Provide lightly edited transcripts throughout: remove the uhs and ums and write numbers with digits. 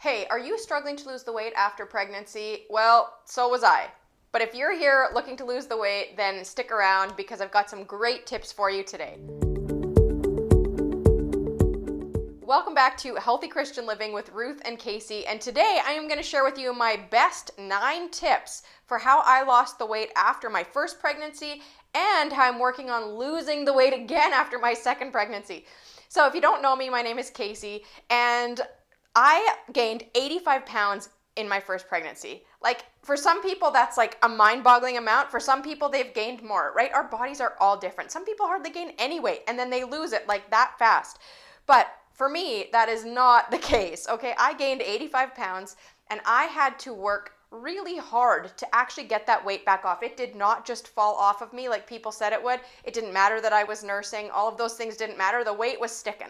Hey, are you struggling to lose the weight after pregnancy? Well, so was I. But if you're here looking to lose the weight, then stick around because I've got some great tips for you today. Welcome back to Healthy Christian Living with Ruth and Casey, and today I am going to share with you my best 9 tips for how I lost the weight after my first pregnancy and how I'm working on losing the weight again after my second pregnancy. So if you don't know me, my name is Casey, and I gained 85 pounds in my first pregnancy. Like, for some people, that's like a mind-boggling amount. For some people, they've gained more, right? Our bodies are all different. Some people hardly gain any weight, and then they lose it like that fast. But for me, that is not the case, okay? I gained 85 pounds, and I had to work really hard to actually get that weight back off. It did not just fall off of me like people said it would. It didn't matter that I was nursing. All of those things didn't matter. The weight was sticking.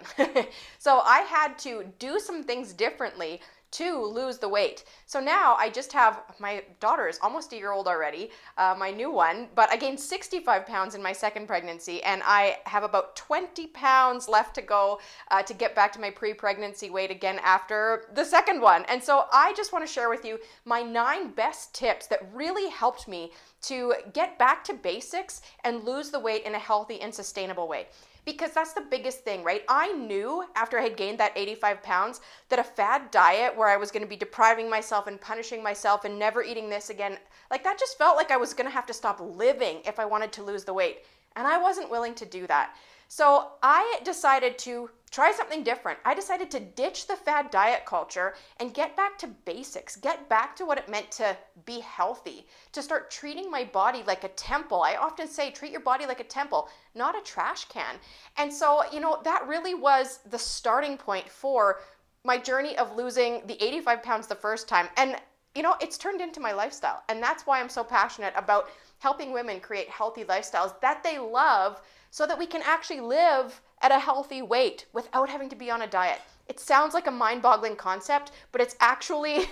So I had to do some things differently to lose the weight. So now I just have, my daughter is almost a year old already, my new one, but I gained 65 pounds in my second pregnancy, and I have about 20 pounds left to go to get back to my pre-pregnancy weight again after the second one. And so I just want to share with you my 9 best tips that really helped me to get back to basics and lose the weight in a healthy and sustainable way. Because that's the biggest thing, right? I knew after I had gained that 85 pounds that a fad diet where I was going to be depriving myself and punishing myself and never eating this again, like that just felt like I was going to have to stop living if I wanted to lose the weight. And I wasn't willing to do that. So I decided to try something different. I decided to ditch the fad diet culture and get back to basics, get back to what it meant to be healthy, to start treating my body like a temple. I often say, treat your body like a temple, not a trash can. And so, that really was the starting point for my journey of losing the 85 pounds the first time. And, it's turned into my lifestyle. And that's why I'm so passionate about helping women create healthy lifestyles that they love so that we can actually live at a healthy weight without having to be on a diet. It sounds like a mind-boggling concept, but it's actually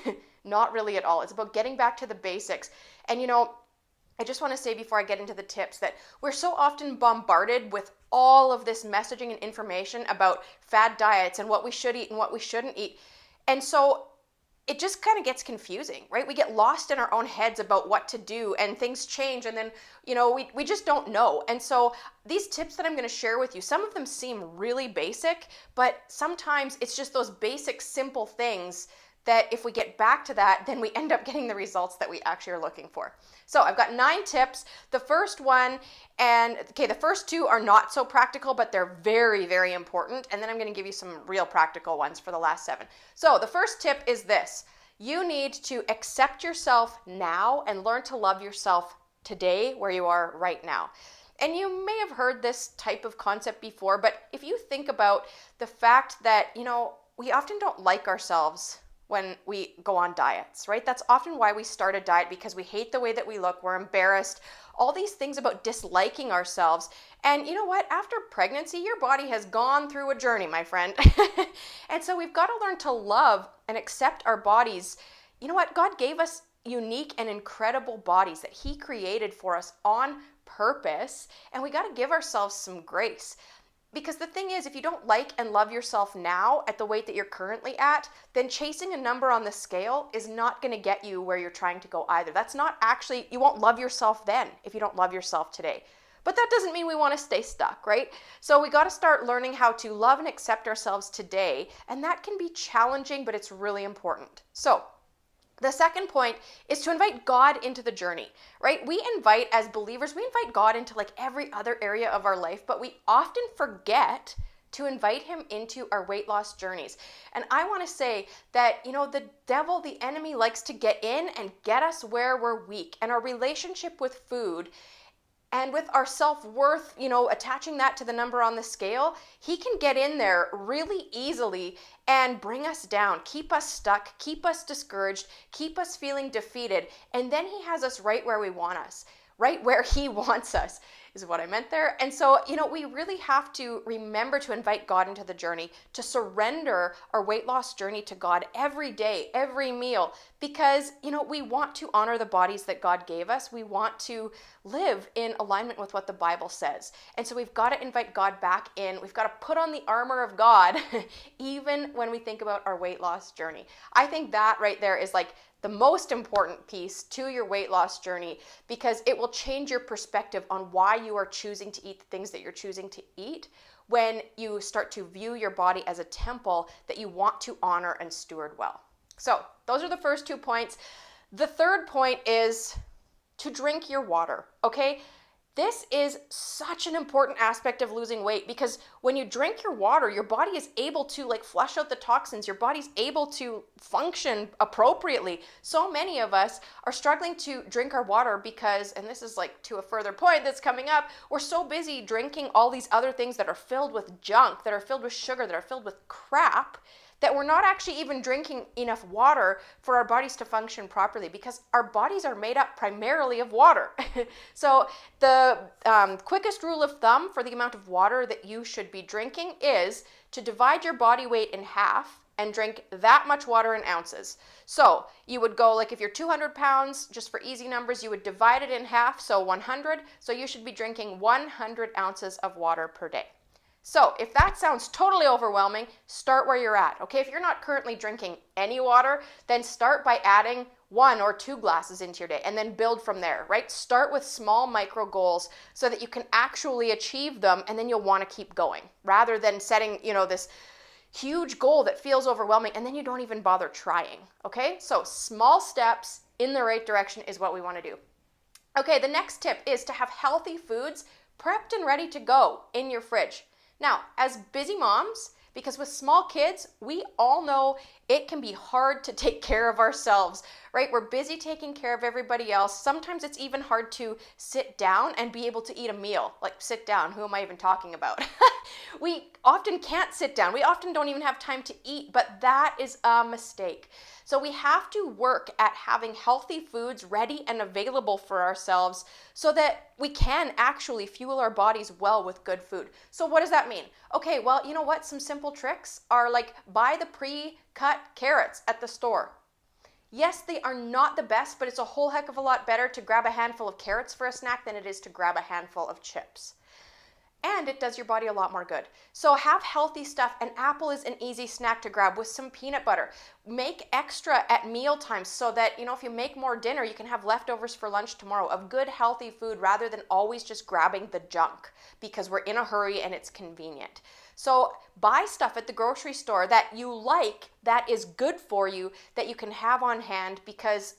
not really at all. It's about getting back to the basics. And I just want to say before I get into the tips that we're so often bombarded with all of this messaging and information about fad diets and what we should eat and what we shouldn't eat. And so it just kind of gets confusing, right? We get lost in our own heads about what to do, and things change, and then, we just don't know. And so these tips that I'm going to share with you, some of them seem really basic, but sometimes it's just those basic, simple things that if we get back to that, then we end up getting the results that we actually are looking for. So I've got 9 tips. The first one, the first 2 are not so practical, but they're very, very important. And then I'm going to give you some real practical ones for the last 7. So the first tip is this. You need to accept yourself now and learn to love yourself today where you are right now. And you may have heard this type of concept before, but if you think about the fact that, we often don't like ourselves when we go on diets, right? That's often why we start a diet, because we hate the way that we look, we're embarrassed, all these things about disliking ourselves. And you know what? After pregnancy, your body has gone through a journey, my friend. And so we've got to learn to love and accept our bodies. You know what? God gave us unique and incredible bodies that He created for us on purpose, and we got to give ourselves some grace. Because the thing is, if you don't like and love yourself now at the weight that you're currently at, then chasing a number on the scale is not going to get you where you're trying to go either. That's not actually, you won't love yourself then if you don't love yourself today. But that doesn't mean we want to stay stuck, right? So we got to start learning how to love and accept ourselves today, and that can be challenging, but it's really important. So the second point is to invite God into the journey, right? As believers, we invite God into like every other area of our life, but we often forget to invite Him into our weight loss journeys. And I want to say that, the devil, the enemy, likes to get in and get us where we're weak. And our relationship with food and with our self-worth, attaching that to the number on the scale, he can get in there really easily and bring us down, keep us stuck, keep us discouraged, keep us feeling defeated. And then he has us right where we want us, right where he wants us. is what I meant there. And so, we really have to remember to invite God into the journey, to surrender our weight loss journey to God every day, every meal, because, we want to honor the bodies that God gave us. We want to live in alignment with what the Bible says. And so we've got to invite God back in. We've got to put on the armor of God, even when we think about our weight loss journey. I think that right there is like the most important piece to your weight loss journey, because it will change your perspective on why you are choosing to eat the things that you're choosing to eat when you start to view your body as a temple that you want to honor and steward well. So those are the first 2 points. The third point is to drink your water, okay? This is such an important aspect of losing weight, because when you drink your water, your body is able to flush out the toxins. Your body's able to function appropriately. So many of us are struggling to drink our water because, and this is to a further point that's coming up, we're so busy drinking all these other things that are filled with junk, that are filled with sugar, that are filled with crap, that we're not actually even drinking enough water for our bodies to function properly, because our bodies are made up primarily of water. So the quickest rule of thumb for the amount of water that you should be drinking is to divide your body weight in half and drink that much water in ounces. So you would go, if you're 200 pounds, just for easy numbers, you would divide it in half, so 100. So you should be drinking 100 ounces of water per day. So if that sounds totally overwhelming, start where you're at, okay? If you're not currently drinking any water, then start by adding 1 or 2 glasses into your day, and then build from there, right? Start with small micro goals so that you can actually achieve them, and then you'll want to keep going, rather than setting, this huge goal that feels overwhelming and then you don't even bother trying, okay? So small steps in the right direction is what we want to do. Okay, the next tip is to have healthy foods prepped and ready to go in your fridge. Now, as busy moms, because with small kids, we all know it can be hard to take care of ourselves, right? We're busy taking care of everybody else. Sometimes it's even hard to sit down and be able to eat a meal. Sit down, who am I even talking about? We often can't sit down. We often don't even have time to eat, but that is a mistake. So we have to work at having healthy foods ready and available for ourselves so that we can actually fuel our bodies well with good food. So what does that mean? Okay, well, you know what? Some simple tricks are buy the pre-cut carrots at the store. Yes, they are not the best, but it's a whole heck of a lot better to grab a handful of carrots for a snack than it is to grab a handful of chips. And it does your body a lot more good. So have healthy stuff. An apple is an easy snack to grab with some peanut butter. Make extra at meal times so that, if you make more dinner, you can have leftovers for lunch tomorrow of good, healthy food rather than always just grabbing the junk because we're in a hurry and it's convenient. So buy stuff at the grocery store that you like, that is good for you, that you can have on hand, because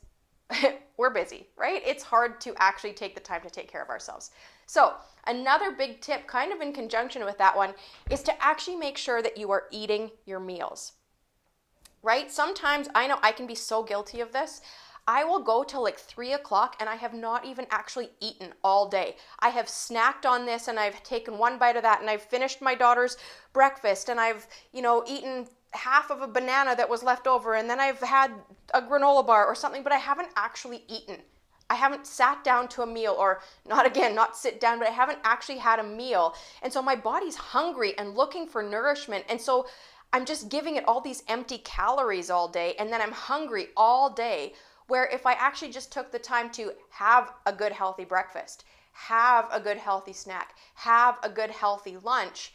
we're busy, right? It's hard to actually take the time to take care of ourselves. So another big tip, kind of in conjunction with that one, is to actually make sure that you are eating your meals, right? Sometimes, I know I can be so guilty of this. I will go till 3 o'clock and I have not even actually eaten all day. I have snacked on this and I've taken one bite of that and I've finished my daughter's breakfast and I've, eaten half of a banana that was left over, and then I've had a granola bar or something, but I haven't actually eaten. I haven't sat down to a meal, or not sit down, but I haven't actually had a meal. And so my body's hungry and looking for nourishment. And so I'm just giving it all these empty calories all day, and then I'm hungry all day. Where if I actually just took the time to have a good healthy breakfast, have a good healthy snack, have a good healthy lunch,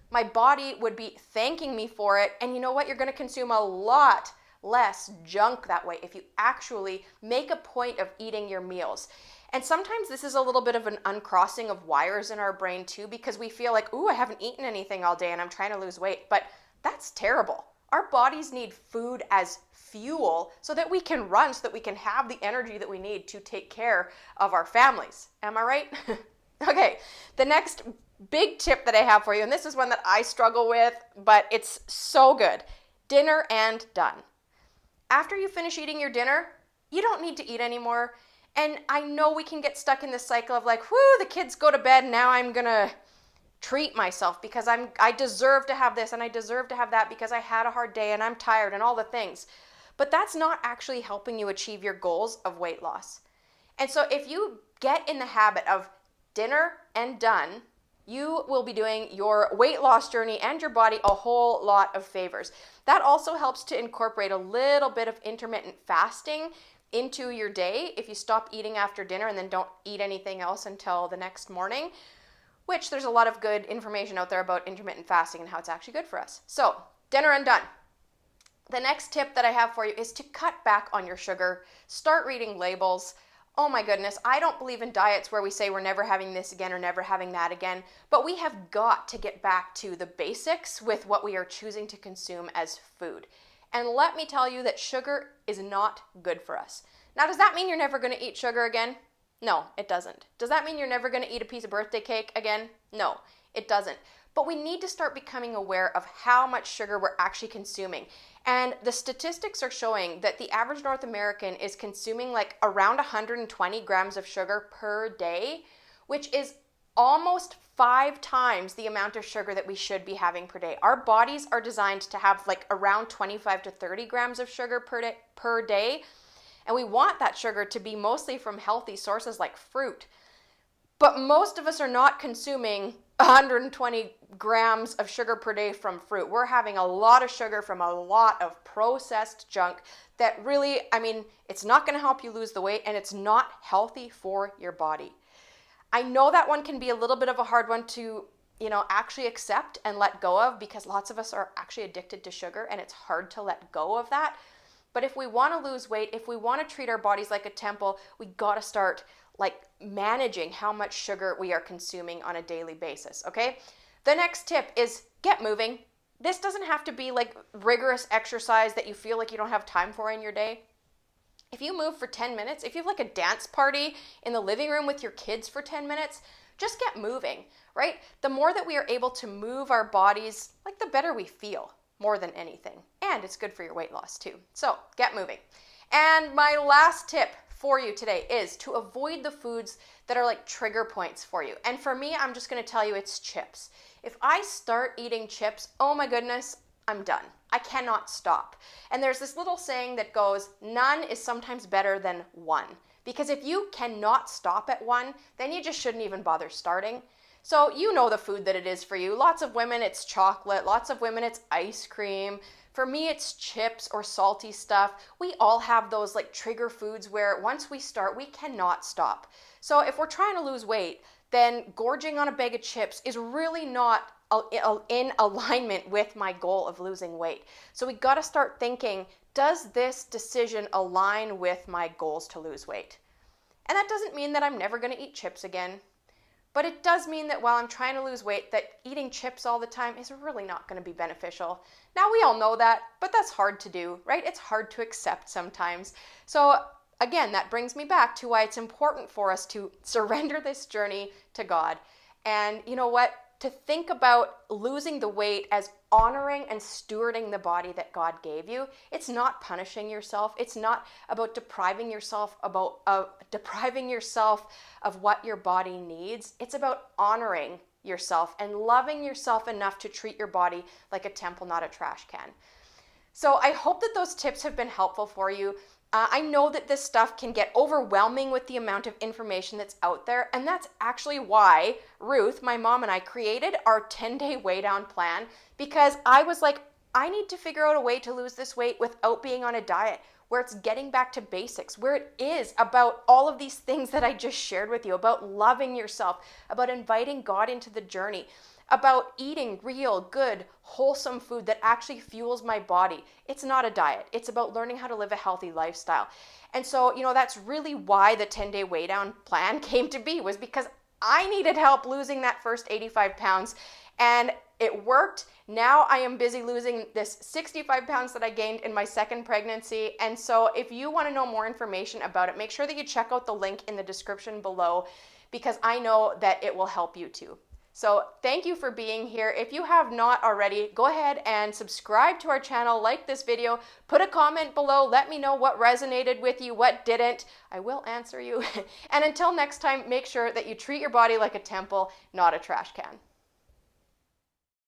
my body would be thanking me for it. And you know what? You're going to consume a lot less junk that way if you actually make a point of eating your meals. And sometimes this is a little bit of an uncrossing of wires in our brain too, because we feel ooh, I haven't eaten anything all day and I'm trying to lose weight. But that's terrible. Our bodies need food as fuel so that we can run, so that we can have the energy that we need to take care of our families. Am I right? Okay, the next big tip that I have for you, and this is one that I struggle with, but it's so good. Dinner and done. After you finish eating your dinner, you don't need to eat anymore. And I know we can get stuck in this cycle of the kids go to bed, now I'm gonna treat myself because I deserve to have this and I deserve to have that because I had a hard day and I'm tired and all the things. But that's not actually helping you achieve your goals of weight loss. And so if you get in the habit of dinner and done, you will be doing your weight loss journey and your body a whole lot of favors. That also helps to incorporate a little bit of intermittent fasting into your day if you stop eating after dinner and then don't eat anything else until the next morning, which there's a lot of good information out there about intermittent fasting and how it's actually good for us. So, dinner and done. The next tip that I have for you is to cut back on your sugar. Start reading labels. Oh my goodness, I don't believe in diets where we say we're never having this again or never having that again, but we have got to get back to the basics with what we are choosing to consume as food. And let me tell you that sugar is not good for us. Now, does that mean you're never going to eat sugar again? No, it doesn't. Does that mean you're never going to eat a piece of birthday cake again? No, it doesn't. But we need to start becoming aware of how much sugar we're actually consuming. And the statistics are showing that the average North American is consuming like around 120 grams of sugar per day, which is almost 5 times the amount of sugar that we should be having per day. Our bodies are designed to have like around 25 to 30 grams of sugar per day. And we want that sugar to be mostly from healthy sources like fruit. But most of us are not consuming 120 grams of sugar per day from fruit. We're having a lot of sugar from a lot of processed junk that really, it's not going to help you lose the weight and it's not healthy for your body. I know that one can be a little bit of a hard one to, actually accept and let go of because lots of us are actually addicted to sugar and it's hard to let go of that. But if we want to lose weight, if we want to treat our bodies like a temple, we got to start managing how much sugar we are consuming on a daily basis, okay? The next tip is get moving. This doesn't have to be rigorous exercise that you feel like you don't have time for in your day. If you move for 10 minutes, if you have a dance party in the living room with your kids for 10 minutes, just get moving, right? The more that we are able to move our bodies, the better we feel more than anything. And it's good for your weight loss too. So get moving. And my last tip for you today is to avoid the foods that are trigger points for you. And for me, I'm just going to tell you it's chips. If I start eating chips, oh my goodness, I'm done. I cannot stop. And there's this little saying that goes, none is sometimes better than one. Because if you cannot stop at one, then you just shouldn't even bother starting. So you know the food that it is for you. Lots of women, it's chocolate. Lots of women, it's ice cream. For me, it's chips or salty stuff. We all have those trigger foods where once we start, we cannot stop. So if we're trying to lose weight, then gorging on a bag of chips is really not in alignment with my goal of losing weight. So we got to start thinking, does this decision align with my goals to lose weight? And that doesn't mean that I'm never going to eat chips again. But it does mean that while I'm trying to lose weight, that eating chips all the time is really not going to be beneficial. Now, we all know that, but that's hard to do, right? It's hard to accept sometimes. So again, that brings me back to why it's important for us to surrender this journey to God. And you know what? To think about losing the weight as honoring and stewarding the body that God gave you. It's not punishing yourself. It's not about depriving yourself of what your body needs. It's about honoring yourself and loving yourself enough to treat your body like a temple, not a trash can. So I hope that those tips have been helpful for you. I know that this stuff can get overwhelming with the amount of information that's out there, and that's actually why Ruth, my mom, and I created our 10-day weigh down plan, because I was like, I need to figure out a way to lose this weight without being on a diet, where it's getting back to basics, where it is about all of these things that I just shared with you, about loving yourself, about inviting God into the journey, about eating real, good, wholesome food that actually fuels my body. It's not a diet. It's about learning how to live a healthy lifestyle. And so, that's really why the 10-day weigh down plan came to be, was because I needed help losing that first 85 pounds. And it worked. Now I am busy losing this 65 pounds that I gained in my second pregnancy. And so if you want to know more information about it, make sure that you check out the link in the description below, because I know that it will help you too. So thank you for being here. If you have not already, go ahead and subscribe to our channel, like this video, put a comment below, let me know what resonated with you, what didn't. I will answer you. And until next time, make sure that you treat your body like a temple, not a trash can.